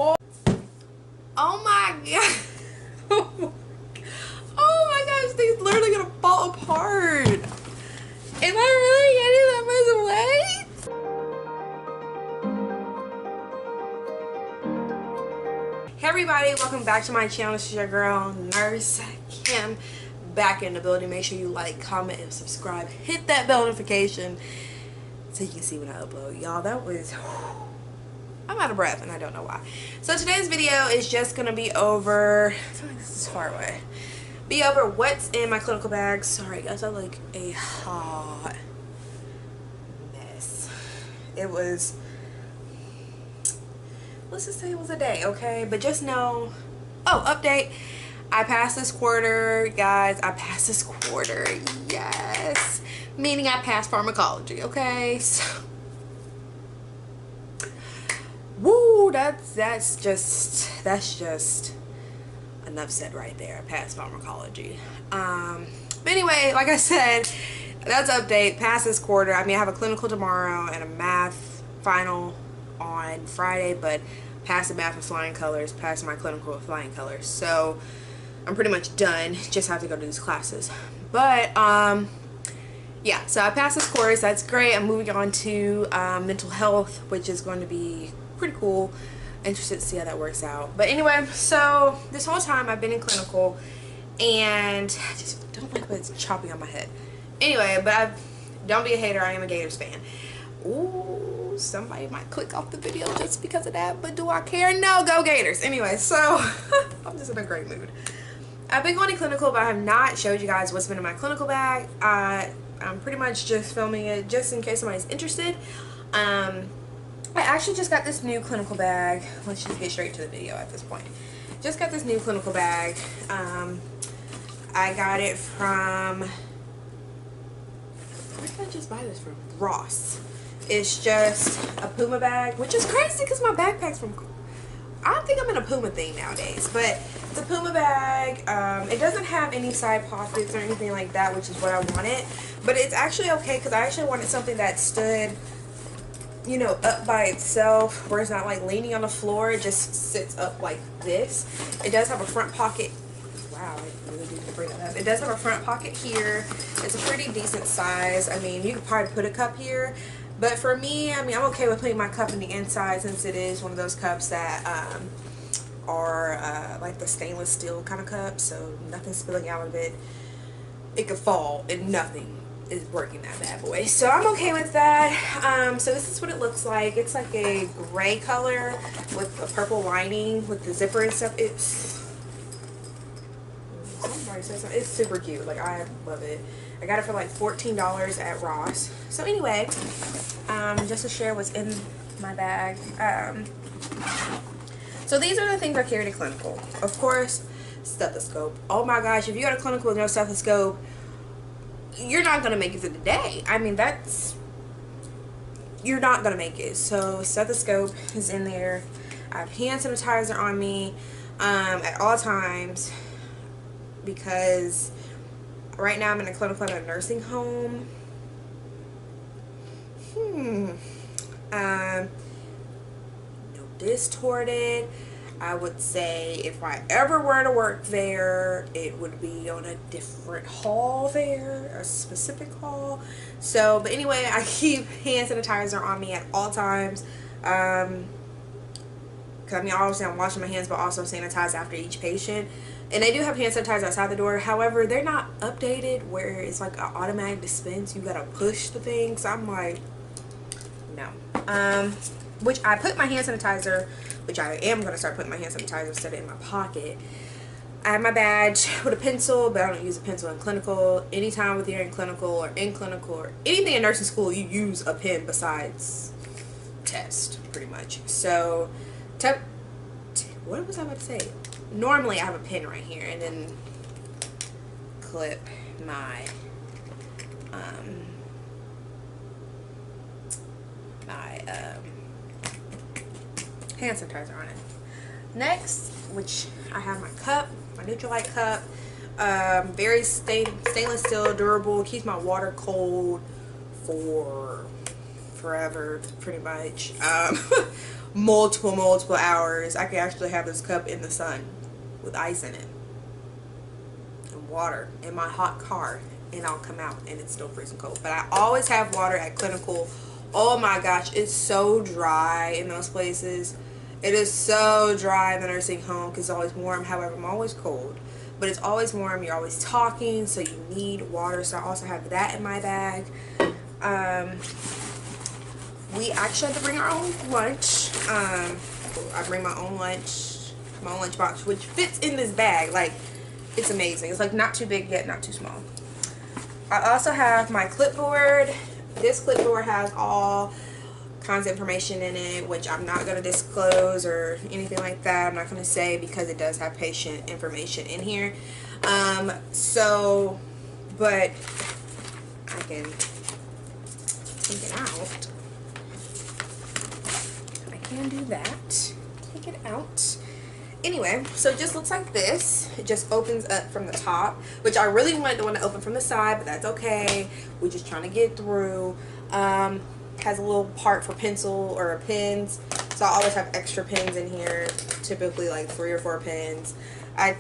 Oh my god. Oh my gosh, things literally gonna fall apart. Am I really getting that much weight? Hey everybody, welcome back to my channel. This is your girl, Nurse Kim, back in the building. Make sure you like, comment, and subscribe. Hit that bell notification so you can see when I upload. Y'all, that was... I'm out of breath and I don't know why. So today's video is just gonna be over... I feel like this is far away. Be over what's in my clinical bag. Sorry guys, I look a hot mess. It was... let's just say it was a day, okay? But just know... oh, update. I passed this quarter, guys. I passed this quarter. Yes. Meaning I passed pharmacology, okay? So... woo, that's just enough said right there. I passed pharmacology. But anyway, like I said, that's update. Past this quarter. I mean, I have a clinical tomorrow and a math final on Friday, but passed the math with flying colors, passed my clinical with flying colors. So I'm pretty much done. Just have to go to these classes. But yeah, so I passed this course. That's great. I'm moving on to mental health, which is going to be pretty cool. Interested to see how that works out. But anyway, so this whole time I've been in clinical and I just don't like when it's chopping on my head. Anyway, but don't be a hater. I am a Gators fan. Ooh, somebody might click off the video just because of that, but do I care? No, go Gators. Anyway, so I'm just in a great mood. I've been going to clinical, but I have not showed you guys what's been in my clinical bag. I'm pretty much just filming it just in case somebody's interested. I actually just got this new clinical bag. Let's just get straight to the video at this point. Just got this new clinical bag. I got it from... where did I just buy this from? Ross. It's just a Puma bag, which is crazy because my backpack's from... I think I'm in a Puma thing nowadays, but it's a Puma bag. It doesn't have any side pockets or anything like that, which is what I wanted. But it's actually okay because I actually wanted something that stood, you know, up by itself, where it's not like leaning on the floor. It just sits up like this. It does have a front pocket. Wow, I really need to bring that up. It does have a front pocket here. It's a pretty decent size. I mean, you could probably put a cup here, but for me, I mean, I'm okay with putting my cup in the inside since it is one of those cups that are like the stainless steel kind of cup, so nothing's spilling out of it. It could fall and nothing is working that bad boy, so I'm okay with that. So this is what it looks like. It's like a gray color with a purple lining with the zipper and stuff. It's it's super cute. Like, I love it. I got it for like $14 at Ross. So anyway, just to share what's in my bag. So these are the things I carry to clinical. Of course, stethoscope. Oh my gosh, if you go to clinical with no stethoscope, you're not gonna make it through the day. I mean, you're not gonna make it. So stethoscope is in there. I have hand sanitizer on me at all times because right now I'm in a clinical at a nursing home. No distorted. I would say if I ever were to work there, it would be on a different hall there, a specific hall. So, but anyway, I keep hand sanitizer on me at all times. Because I mean, obviously I'm washing my hands, but also sanitize after each patient. And they do have hand sanitizer outside the door. However, they're not updated where it's like an automatic dispense. You gotta push the thing. So I'm like, no. Which I put my hand sanitizer, which I am going to start putting my hand sanitizer instead of in my pocket. I have my badge with a pencil, but I don't use a pencil in clinical. Anytime with you're in clinical or anything in nursing school, you use a pen besides test, pretty much. So, what was I about to say? Normally I have a pen right here and then clip my hand sanitizer on it. Next, which I have my cup, my Neutralite cup, very stainless steel, durable, keeps my water cold for forever, pretty much. Multiple hours. I could actually have this cup in the sun with ice in it and water in my hot car, and I'll come out and it's still freezing cold. But I always have water at clinical. Oh my gosh, it's so dry in those places. It is so dry in the nursing home because it's always warm. However, I'm always cold, but it's always warm. You're always talking, so you need water. So I also have that in my bag. We actually have to bring our own lunch. I bring my own lunch box, which fits in this bag. Like, it's amazing. It's like not too big yet not too small. I also have my clipboard. This clipboard has all kinds of information in it, which I'm not going to disclose or anything like that. I'm not going to say because it does have patient information in here. But I can take it out. I can do that. Take it out. Anyway, so it just looks like this. It just opens up from the top, which I really wanted the one to open from the side, but that's okay. We're just trying to get through. Has a little part for pencil or pens, so I always have extra pens in here, typically like 3 or 4 pens. I've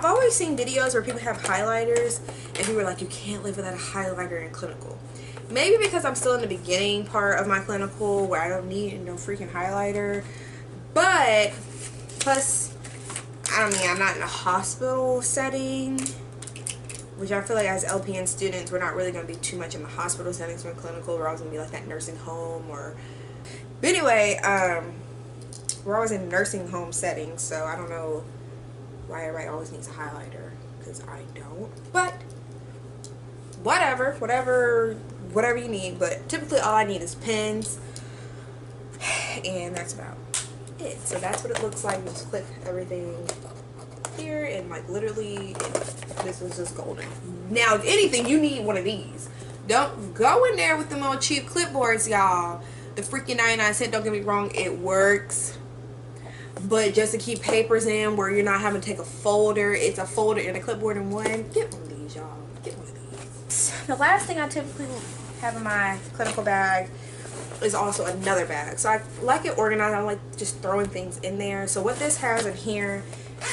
always seen videos where people have highlighters and people are like, you can't live without a highlighter in clinical. Maybe because I'm still in the beginning part of my clinical where I don't need no freaking highlighter, but plus, I mean, I'm not in a hospital setting, which I feel like as LPN students, we're not really going to be too much in the hospital settings from clinical. We're always going to be like that nursing home or... But anyway, we're always in nursing home settings, so I don't know why everybody always needs a highlighter, because I don't. But whatever you need. But typically all I need is pens, and that's about it. So that's what it looks like. You just click everything here, and like literally this is just golden. Now if anything, you need one of these. Don't go in there with the little cheap clipboards, y'all. The freaking 99¢, don't get me wrong, it works, but just to keep papers in where you're not having to take a folder, it's a folder and a clipboard in one. Get one of these, y'all. Get one of these. The last thing I typically have in my clinical bag is also another bag. So I like it organized. I like just throwing things in there. So what this has in here,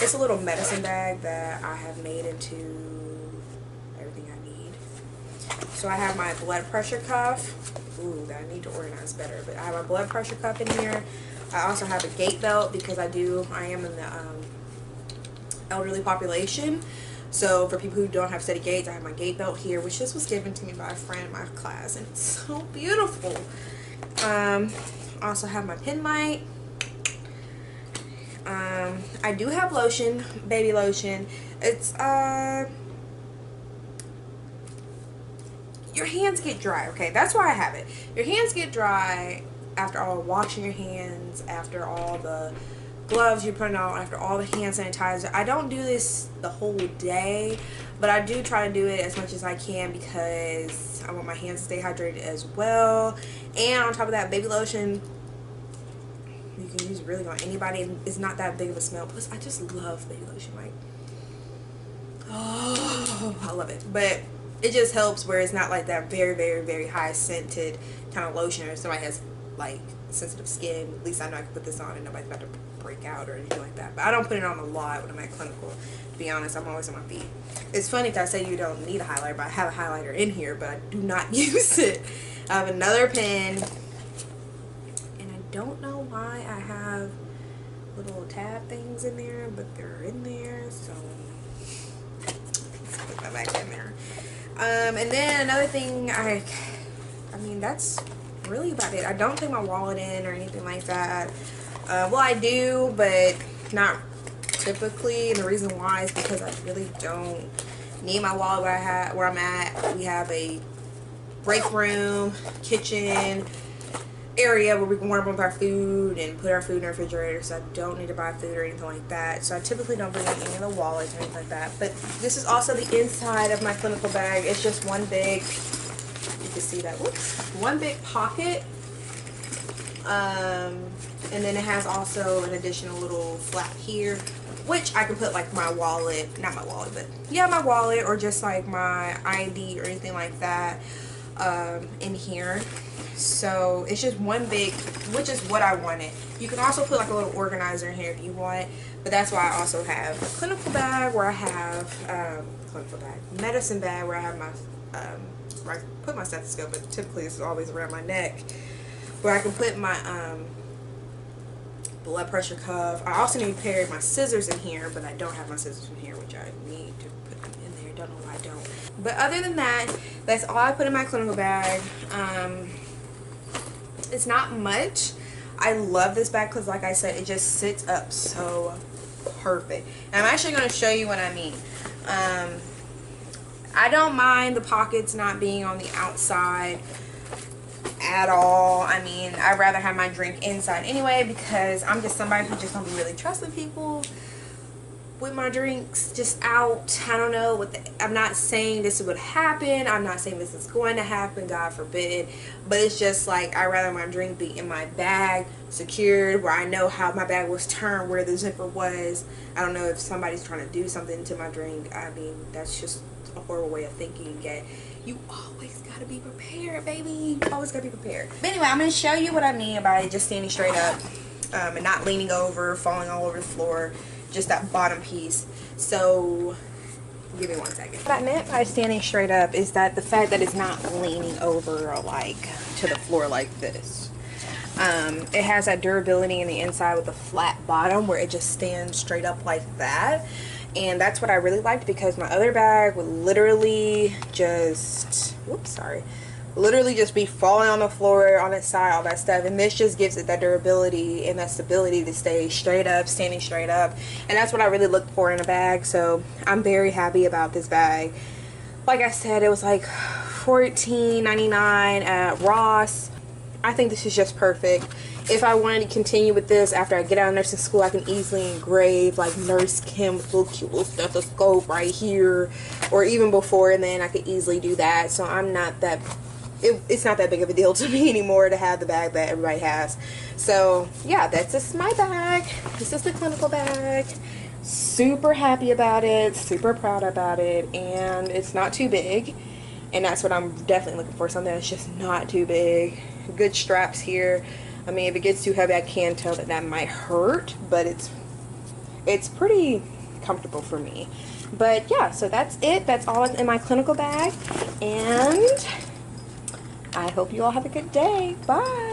it's a little medicine bag that I have made into everything I need. So I have my blood pressure cuff. Ooh, that I need to organize better. But I have my blood pressure cuff in here. I also have a gait belt because I am in the elderly population. So for people who don't have steady gaits, I have my gait belt here, which this was given to me by a friend in my class, and it's so beautiful. Also have my pen light. I do have lotion, baby lotion. It's your hands get dry, okay? That's why I have it. Your hands get dry after all washing your hands, after all the gloves you're putting on, after all the hand sanitizer. I don't do this the whole day, but I do try to do it as much as I can because I want my hands to stay hydrated as well. And on top of that, baby lotion, you can use really on anybody. It's not that big of a smell. Plus, I just love baby lotion. Like, oh, I love it. But it just helps where it's not like that very high scented kind of lotion, or somebody has like sensitive skin. At least I know I can put this on and nobody's about to break out or anything like that. But I don't put it on a lot when I'm at clinical. To be honest, I'm always on my feet. It's funny if I say you don't need a highlighter, but I have a highlighter in here, but I do not use it. I have another pen, and I don't know why I have little tab things in there, but they're in there, so let's put that back in there. And then another thing, I mean, that's really about it. I don't take my wallet in or anything like that. Well, I do, but not typically, and the reason why is because I really don't need my wallet where I'm at. We have a break room, kitchen area where we can warm up our food and put our food in the refrigerator, so I don't need to buy food or anything like that. So I typically don't bring in any of the wallets or anything like that. But this is also the inside of my clinical bag. It's just one big, you can see that, whoops, one big pocket. And then it has also an additional little flap here, which I can put like my wallet, not my wallet, but yeah, my wallet, or just like my ID or anything like that in here. So it's just one big, which is what I wanted. You can also put like a little organizer in here if you want, but that's why I also have a clinical bag where I have medicine bag where I have my where I put my stethoscope, but typically it's always around my neck, where I can put my blood pressure cuff. I also need to carry my scissors in here, but I don't have my scissors in here, which I need to put them in there. Don't know why I don't. But other than that, that's all I put in my clinical bag. It's not much. I love this bag because, like I said, it just sits up so perfect. And I'm actually going to show you what I mean. I don't mind the pockets not being on the outside at all. I mean, I'd rather have my drink inside anyway, because I'm just somebody who just don't be really trusting people with my drinks just out. I don't know what I'm not saying this would happen. I'm not saying this is going to happen, God forbid, but it's just like I'd rather my drink be in my bag, secured, where I know how my bag was turned, where the zipper was. I don't know if somebody's trying to do something to my drink. I mean, that's just a horrible way of thinking. Yet you always gotta be prepared, baby. You always gotta be prepared. But anyway, I'm gonna show you what I mean by just standing straight up and not leaning over, falling all over the floor. Just that bottom piece. So give me 1 second. What I meant by standing straight up is that the fact that it's not leaning over or like to the floor like this. It has that durability in the inside with a flat bottom where it just stands straight up like that. And that's what I really liked, because my other bag would literally just, literally just be falling on the floor, on its side, all that stuff. And this just gives it that durability and that stability to stay straight up, standing straight up. And that's what I really looked for in a bag. So I'm very happy about this bag. Like I said, it was like $14.99 at Ross. I think this is just perfect. If I wanted to continue with this after I get out of nursing school, I can easily engrave like Nurse Kim with a little cute little stethoscope right here, or even before, and then I could easily do that. So I'm not that, it's not that big of a deal to me anymore to have the bag that everybody has. So yeah, that's just my bag. This is the clinical bag. Super happy about it, super proud about it, and it's not too big. And that's what I'm definitely looking for, something that's just not too big. Good straps here. I mean, if it gets too heavy, I can tell that that might hurt, but it's pretty comfortable for me. But yeah, so that's it. That's all in my clinical bag, and I hope you all have a good day. Bye.